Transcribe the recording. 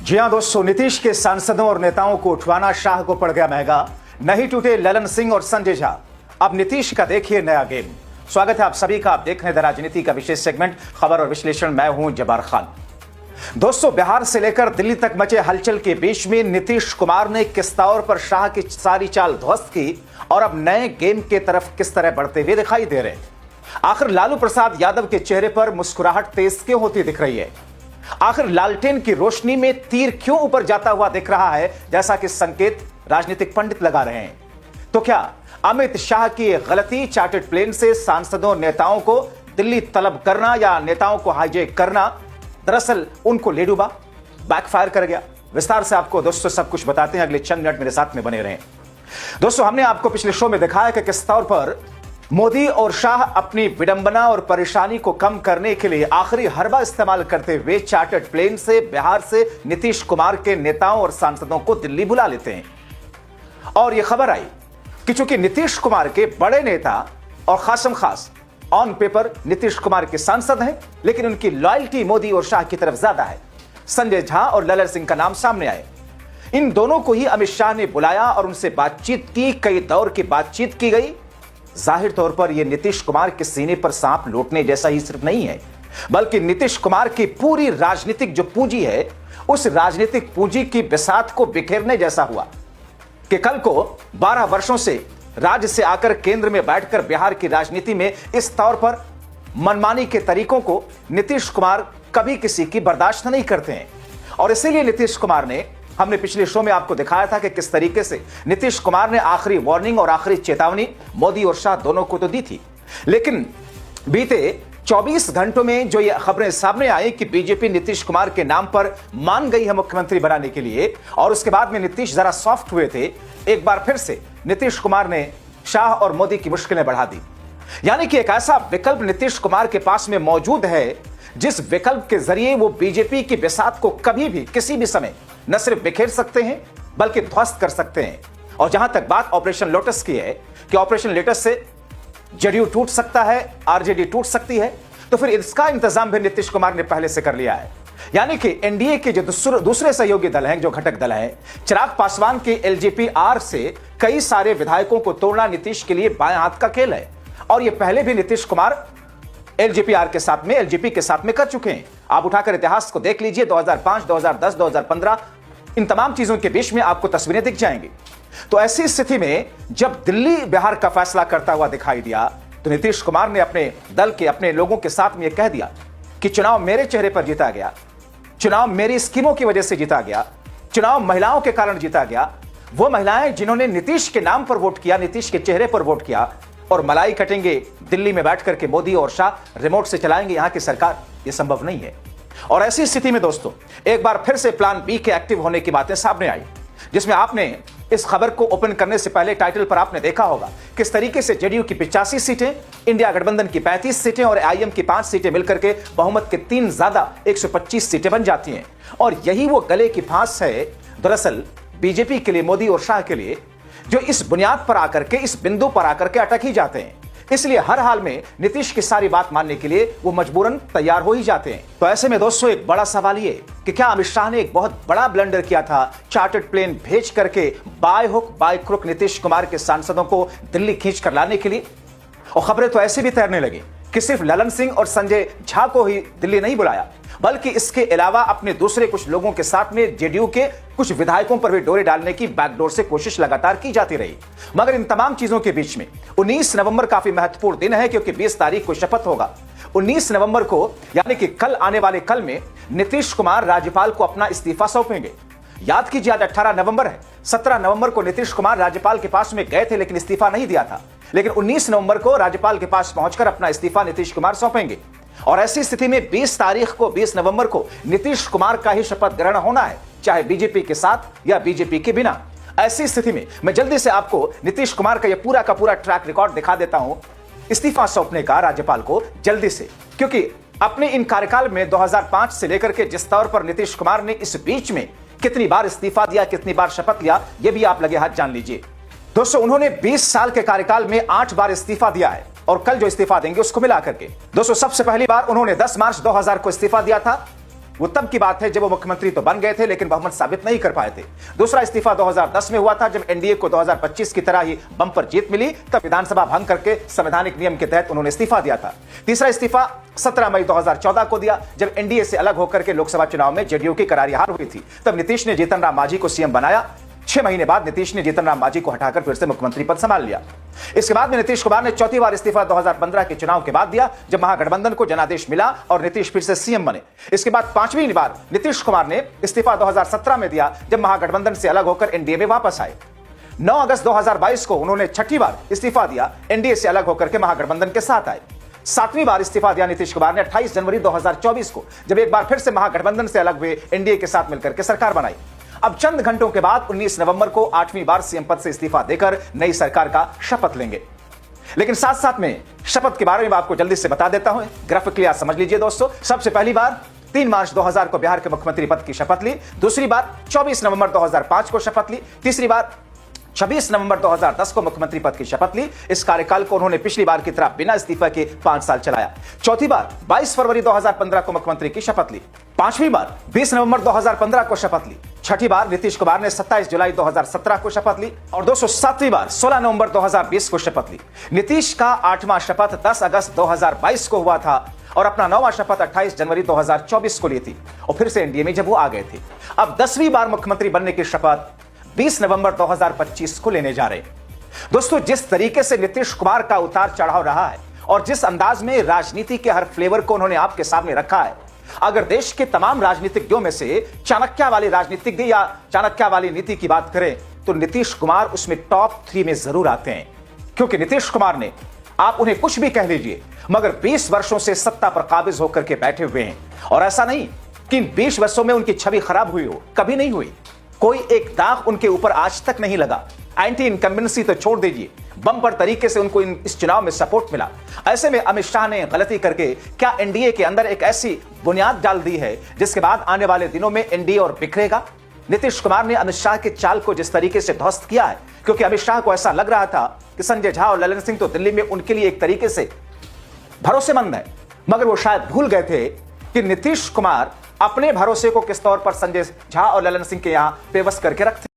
जी हां दोस्तों, नीतीश के सांसदों और नेताओं को उठवाना शाह को पड़ गया महंगा। नहीं टूटे ललन सिंह और संजय झा। अब नीतीश का देखिए नया गेम। स्वागत है आप सभी का। आप देख रहे हैं द राजनीति का विशेष सेगमेंट खबर और विश्लेषण। मैं हूं जब्बार खान। दोस्तों, बिहार से लेकर दिल्ली तक मचे हलचल के बीच में नीतीश कुमार ने किस तौर पर शाह की सारी चाल ध्वस्त की और अब नए गेम के तरफ किस तरह बढ़ते हुए दिखाई दे रहे हैं। आखिर लालू प्रसाद यादव के चेहरे पर मुस्कुराहट तेज क्यों होती दिख रही है? आखिर लालटेन की रोशनी में तीर क्यों ऊपर जाता हुआ दिख रहा है, जैसा कि संकेत राजनीतिक पंडित लगा रहे हैं? तो क्या अमित शाह की गलती चार्टर्ड प्लेन से सांसदों नेताओं को दिल्ली तलब करना या नेताओं को हाईजैक करना दरअसल उनको ले डूबा, बैकफायर कर गया? विस्तार से आपको दोस्तों सब कुछ बताते हैं। अगले चंद मिनट मेरे साथ में बने रहें। दोस्तों, हमने आपको पिछले शो में दिखाया कि किस तौर पर मोदी और शाह अपनी विडंबना और परेशानी को कम करने के लिए आखिरी हरबा इस्तेमाल करते हुए चार्टर्ड प्लेन से बिहार से नीतीश कुमार के नेताओं और सांसदों को दिल्ली बुला लेते हैं। और यह खबर आई कि चूंकि नीतीश कुमार के बड़े नेता और खासम खास ऑन पेपर नीतीश कुमार के सांसद हैं, लेकिन उनकी लॉयल्टी मोदी और शाह की तरफ ज्यादा है। संजय झा और ललन सिंह का नाम सामने आए। इन दोनों को ही अमित शाह ने बुलाया और उनसे बातचीत की। कई दौर की बातचीत की गई। जाहिर तौर पर यह नीतीश कुमार के सीने पर सांप लौटने जैसा ही सिर्फ नहीं है, बल्कि नीतीश कुमार की पूरी राजनीतिक जो पूंजी है, उस राजनीतिक पूंजी की बिसात को बिखेरने जैसा हुआ कि कल को 12 वर्षों से राज्य से आकर केंद्र में बैठकर बिहार की राजनीति में इस तौर पर मनमानी के तरीकों को नीतीश कुमार कभी किसी की बर्दाश्त नहीं करते हैं। और इसीलिए नीतीश कुमार ने, हमने पिछले शो में आपको दिखाया था कि किस तरीके से नीतीश कुमार ने आखिरी वार्निंग और आखिरी चेतावनी मोदी और शाह दोनों को तो दी थी। लेकिन बीते 24 घंटों में जो ये खबरें सामने आई कि बीजेपी नीतीश कुमार के नाम पर मान गई है मुख्यमंत्री बनाने के लिए, और उसके बाद में नीतीश जरा सॉफ्ट हुए थे, एक बार फिर से नीतीश कुमार ने शाह और मोदी की मुश्किलें बढ़ा दी। यानी कि एक ऐसा विकल्प नीतीश कुमार के पास में मौजूद है जिस विकल्प के जरिए वो बीजेपी की बिसात को कभी भी किसी भी समय न सिर्फ बिखेर सकते हैं बल्कि ध्वस्त कर सकते हैं। और जहां तक बात ऑपरेशन लोटस की है कि ऑपरेशन लोटस से जेडीयू टूट सकता है, आरजेडी टूट सकती है, तो फिर इसका इंतजाम भी नीतीश कुमार ने पहले से कर लिया है। यानी कि एनडीए के जो दूसरे सहयोगी दल हैं, जो घटक दल हैं, चिराग पासवान के एलजेपी आर से कई सारे विधायकों को तोड़ना नीतीश के लिए बाएं हाथ का खेल है। और यह पहले भी नीतीश कुमार एलजेपी आर के साथ में, एलजेपी के साथ में कर चुके हैं। आप उठाकर इतिहास को देख लीजिए, 2005, 2010, 2015, इन तमाम चीजों के बीच में आपको तस्वीरें दिख जाएंगी। तो ऐसी स्थिति में जब दिल्ली बिहार का फैसला करता हुआ दिखाई दिया, तो नीतीश कुमार ने अपने दल के, अपने लोगों के साथ में यह कह दिया कि चुनाव मेरे चेहरे पर जीता गया, चुनाव मेरी स्कीमों की वजह से जीता गया, चुनाव महिलाओं के कारण जीता गया। वो महिलाएं जिन्होंने नीतीश के नाम पर वोट किया, नीतीश के चेहरे पर वोट किया, और मलाई कटेंगे दिल्ली में बैठ करके मोदी और शाह रिमोट से चलाएंगे यहां की सरकार, यह संभव नहीं है। और ऐसी स्थिति में दोस्तों एक बार फिर से प्लान बी के एक्टिव होने की बातें सामने आई, जिसमें आपने इस खबर को ओपन करने से पहले टाइटल पर आपने देखा होगा किस तरीके से जेडीयू की 85 सीटें, इंडिया गठबंधन की 35 सीटें और आईएम की 5 सीटें मिलकर के बहुमत के 3 ज्यादा 125 सीटें बन जाती हैं। और यही वो गले की फांस है दरअसल बीजेपी के लिए, मोदी और शाह के लिए, जो इस बुनियाद पर आकर के, इस बिंदु पर आकर के अटक ही जाते हैं। इसलिए हर हाल में नीतीश की सारी बात मानने के लिए वो मजबूरन तैयार हो ही जाते हैं। तो ऐसे में दोस्तों एक बड़ा सवाल ये कि क्या अमित शाह ने एक बहुत बड़ा ब्लंडर किया था चार्टर्ड प्लेन भेज करके by hook by crook Nitish Kumar के सांसदों को दिल्ली खींच कर लाने के लिए? और खबरें तो ऐसे भी तैरने लगी कि सिर्फ ललन सिंह और संजय झा को ही दिल्ली नहीं बुलाया, बल्कि इसके अलावा अपने दूसरे कुछ लोगों के साथ में जेडीयू के कुछ विधायकों पर भी डोरे डालने की बैकडोर से कोशिश लगातार की जाती रही। मगर इन तमाम चीजों के बीच में 19 नवंबर काफी महत्वपूर्ण दिन है, क्योंकि 20 तारीख को शपथ होगा। 19 नवंबर को यानी कि कल आने वाले कल में नीतीश कुमार राज्यपाल को अपना इस्तीफा सौंपेंगे। याद कीजिए आज 18 नवंबर है। 17 नवंबर को नीतीश कुमार राज्यपाल के पास में गए थे, लेकिन इस्तीफा नहीं दिया था। लेकिन 19 नवंबर को राज्यपाल के पास पहुंचकर अपना इस्तीफा नीतीश कुमार सौंपेंगे। और ऐसी स्थिति में 20 तारीख को, 20 नवंबर को नीतीश कुमार का ही शपथ ग्रहण होना है, चाहे बीजेपी के साथ या बीजेपी के बिना। ऐसी स्थिति में मैं जल्दी से आपको नीतीश कुमार का यह पूरा का पूरा ट्रैक रिकॉर्ड दिखा देता हूं इस्तीफा सौंपने का राज्यपाल को जल्दी से, क्योंकि अपने इन कार्यकाल में 2005 से लेकर के जिस तौर पर नीतीश कुमार ने इस बीच में कितनी बार इस्तीफा दिया, कितनी बार शपथ लिया, यह भी आप लगे हाथ जान लीजिए। दोस्तों, उन्होंने 20 साल के कार्यकाल में 8 बार इस्तीफा दिया है, और कल जो इस्तीफा देंगे उसको मिला करके दोस्तों सबसे पहली बार उन्होंने 10 मार्च 2000 को इस्तीफा दिया था। वो तब की बात है जब वो मुख्यमंत्री तो बन गए थे लेकिन बहुमत साबित नहीं कर पाए थे। दूसरा इस्तीफा 2010 में हुआ था जब एनडीए को 2025 की तरह ही बंपर जीत मिली, तब विधानसभा भंग करके संवैधानिक नियम के तहत उन्होंने इस्तीफा दिया था। तीसरा इस्तीफा 17 मई 2014 को दिया जब एनडीए से अलग होकर के लोकसभा चुनाव में जेडीयू की करारी हार हुई थी। तब नीतीश ने जीतन राम मांझी को सीएम बनाया। 6 महीने बाद नीतीश ने जीतन राम मांझी को हटाकर फिर से मुख्यमंत्री पद संभाल लिया। इसके बाद में नीतीश कुमार ने चौथी बार इस्तीफा 2015 के चुनाव के बाद दिया जब महागठबंधन को जनादेश मिला और नीतीश फिर से सीएम बने। इसके बाद 5वीं बार नीतीश कुमार ने इस्तीफा 2017 में दिया जब महागठबंधन से अलग होकर एनडीए में वापस आए। 9 अगस्त 2022 को उन्होंने छठी बार इस्तीफा दिया, एनडीए से अलग होकर के महागठबंधन के साथ आए। 7वीं बार इस्तीफा दिया नीतीश कुमार ने 28 जनवरी 2024 को जब एक बार फिर से महागठबंधन से अलग हुए, एनडीए के साथ मिलकर के सरकार बनाई। अब चंद घंटों के बाद 19 नवंबर को 8वीं बार सीएम पद से इस्तीफा देकर नई सरकार का शपथ लेंगे। लेकिन साथ साथ में शपथ के बारे में आपको जल्दी से बता देता हूं, ग्राफिकली आप समझ लीजिए दोस्तों। सबसे पहली बार 3 मार्च 2000 को बिहार के मुख्यमंत्री पद की शपथ ली। दूसरी बार 24 नवंबर 2005 को शपथ ली। तीसरी बार 26 नवंबर 2010 को मुख्यमंत्री पद की शपथ ली। इस कार्यकाल को उन्होंने पिछली बार की तरह बिना इस्तीफा के 5 साल चलाया। चौथी बार 22 फरवरी 2015 को मुख्यमंत्री की शपथ ली। 5वीं बार 20 नवंबर 2015 को शपथ ली। छठी बार नीतीश कुमार ने 27 जुलाई 2017 को शपथ ली और 207वीं बार 16 नवंबर 2020 को शपथ ली। नीतीश का 8वां शपथ 10 अगस्त 2022 को हुआ था और अपना 9वां शपथ 28 जनवरी 2024 को ली थी और फिर से एनडीए में जब वो आ गए थे। अब 10वीं बार मुख्यमंत्री बनने की शपथ 20 नवंबर 2025 को लेने जा रहे हैं। दोस्तों, जिस तरीके से नीतीश कुमार का उतार चढ़ाव रहा है और जिस अंदाज में राजनीति के हर फ्लेवर को उन्होंने आपके सामने रखा है, अगर देश के तमाम राजनीतिज्ञों में से चाणक्य वाली राजनीतिज्ञ या चाणक्य वाली नीति की बात करें तो नीतीश कुमार उसमें टॉप 3 में जरूर आते हैं। क्योंकि नीतीश कुमार ने, आप उन्हें कुछ भी कह लीजिए, मगर 20 वर्षों से सत्ता पर काबिज होकर के बैठे हुए हैं और ऐसा नहीं कि इन 20 वर्षों में उनकी छवि खराब हुई हो, कभी नहीं हुई। कोई एक दाग उनके ऊपर आज तक नहीं लगा। एंटी इनकम्बेंसी तो छोड़ दीजिए, बम्पर तरीके से उनको इस चुनाव में सपोर्ट मिला। ऐसे में अमित शाह ने गलती करके क्या एनडीए के अंदर एक ऐसी बुनियाद डाल दी है जिसके बाद आने वाले दिनों में एनडीए और बिखरेगा। नीतीश कुमार ने अमित शाह के चाल को जिस तरीके से ध्वस्त किया है, क्योंकि अमित शाह को ऐसा लग रहा था कि संजय झा और ललन सिंह तो दिल्ली में उनके लिए एक तरीके से भरोसेमंद है, मगर वो शायद भूल गए थे कि नीतीश कुमार अपने भरोसे को किस तौर पर संजय झा और ललन सिंह के यहां पेवस करके रखते।